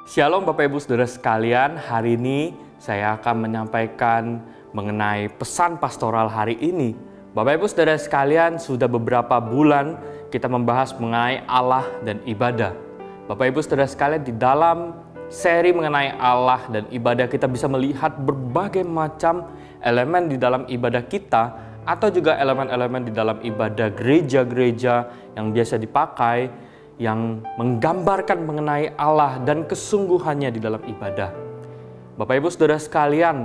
Shalom Bapak Ibu Saudara sekalian, hari ini saya akan menyampaikan mengenai pesan pastoral hari ini. Bapak Ibu Saudara sekalian, sudah beberapa bulan kita membahas mengenai Allah dan ibadah. Bapak Ibu Saudara sekalian, di dalam seri mengenai Allah dan ibadah kita bisa melihat berbagai macam elemen di dalam ibadah kita atau juga elemen-elemen di dalam ibadah gereja-gereja yang biasa dipakai yang menggambarkan mengenai Allah dan kesungguhannya di dalam ibadah. Bapak Ibu Saudara sekalian,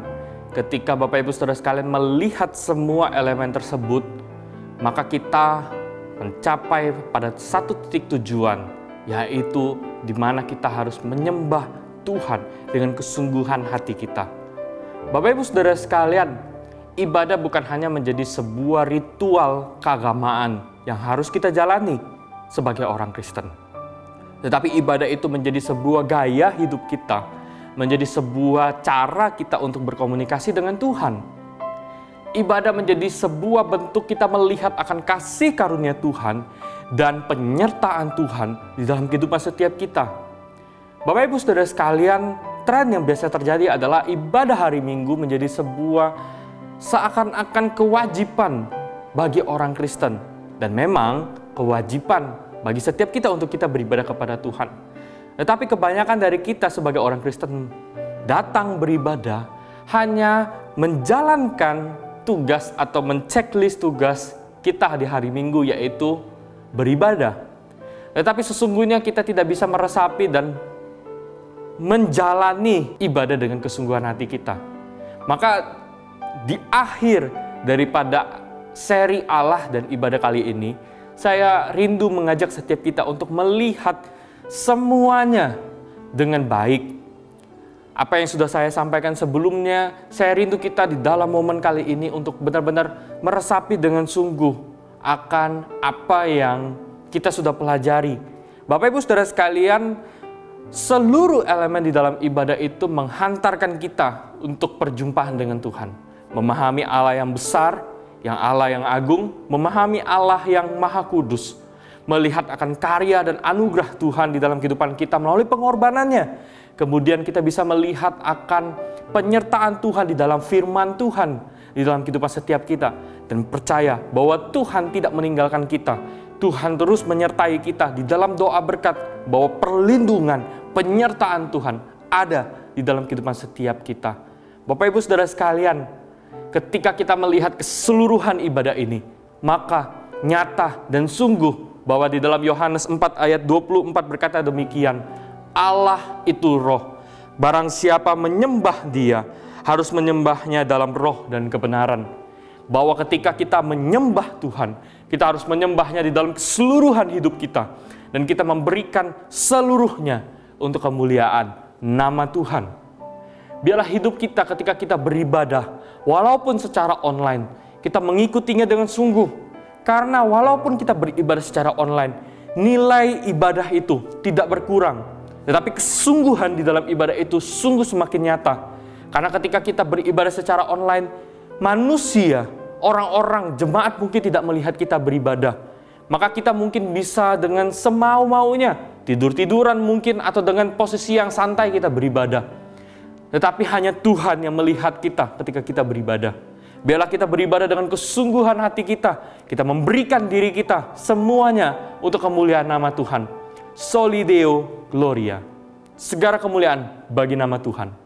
ketika Bapak Ibu Saudara sekalian melihat semua elemen tersebut, maka kita mencapai pada satu titik tujuan, yaitu di mana kita harus menyembah Tuhan dengan kesungguhan hati kita. Bapak Ibu Saudara sekalian, ibadah bukan hanya menjadi sebuah ritual keagamaan yang harus kita jalani sebagai orang Kristen. Tetapi ibadah itu menjadi sebuah gaya hidup kita, menjadi sebuah cara kita untuk berkomunikasi dengan Tuhan. Ibadah menjadi sebuah bentuk kita melihat akan kasih karunia Tuhan dan penyertaan Tuhan di dalam kehidupan setiap kita. Bapak Ibu Saudara sekalian, tren yang biasa terjadi adalah ibadah hari Minggu menjadi sebuah seakan-akan kewajiban bagi orang Kristen. Dan memang kewajiban bagi setiap kita untuk kita beribadah kepada Tuhan. Tetapi kebanyakan dari kita sebagai orang Kristen datang beribadah hanya menjalankan tugas atau menceklis tugas kita di hari Minggu, yaitu beribadah. Tetapi sesungguhnya kita tidak bisa meresapi dan menjalani ibadah dengan kesungguhan hati kita. Maka di akhir daripada seri Allah dan ibadah kali ini, saya rindu mengajak setiap kita untuk melihat semuanya dengan baik. Apa yang sudah saya sampaikan sebelumnya, saya rindu kita di dalam momen kali ini untuk benar-benar meresapi dengan sungguh akan apa yang kita sudah pelajari. Bapak Ibu Saudara sekalian, seluruh elemen di dalam ibadah itu menghantarkan kita untuk perjumpaan dengan Tuhan. Memahami Allah yang besar, yang Allah yang agung, memahami Allah yang maha kudus, melihat akan karya dan anugerah Tuhan di dalam kehidupan kita melalui pengorbanannya. Kemudian kita bisa melihat akan penyertaan Tuhan di dalam firman Tuhan di dalam kehidupan setiap kita, dan percaya bahwa Tuhan tidak meninggalkan kita. Tuhan terus menyertai kita di dalam doa berkat, bahwa perlindungan, penyertaan Tuhan ada di dalam kehidupan setiap kita. Bapak Ibu Saudara sekalian, ketika kita melihat keseluruhan ibadah ini, maka nyata dan sungguh bahwa di dalam Yohanes 4 ayat 24 berkata demikian, Allah itu roh, barang siapa menyembah dia, harus menyembahnya dalam roh dan kebenaran. Bahwa ketika kita menyembah Tuhan, kita harus menyembahnya di dalam keseluruhan hidup kita, dan kita memberikan seluruhnya untuk kemuliaan nama Tuhan. Biarlah hidup kita ketika kita beribadah, walaupun secara online, kita mengikutinya dengan sungguh. Karena walaupun kita beribadah secara online, nilai ibadah itu tidak berkurang. Tetapi kesungguhan di dalam ibadah itu sungguh semakin nyata. Karena ketika kita beribadah secara online, manusia, orang-orang, jemaat mungkin tidak melihat kita beribadah. Maka kita mungkin bisa dengan semau-maunya, tidur-tiduran mungkin, atau dengan posisi yang santai kita beribadah. Tetapi hanya Tuhan yang melihat kita ketika kita beribadah. Biarlah kita beribadah dengan kesungguhan hati kita. Kita memberikan diri kita semuanya untuk kemuliaan nama Tuhan. Soli Deo Gloria. Segala kemuliaan bagi nama Tuhan.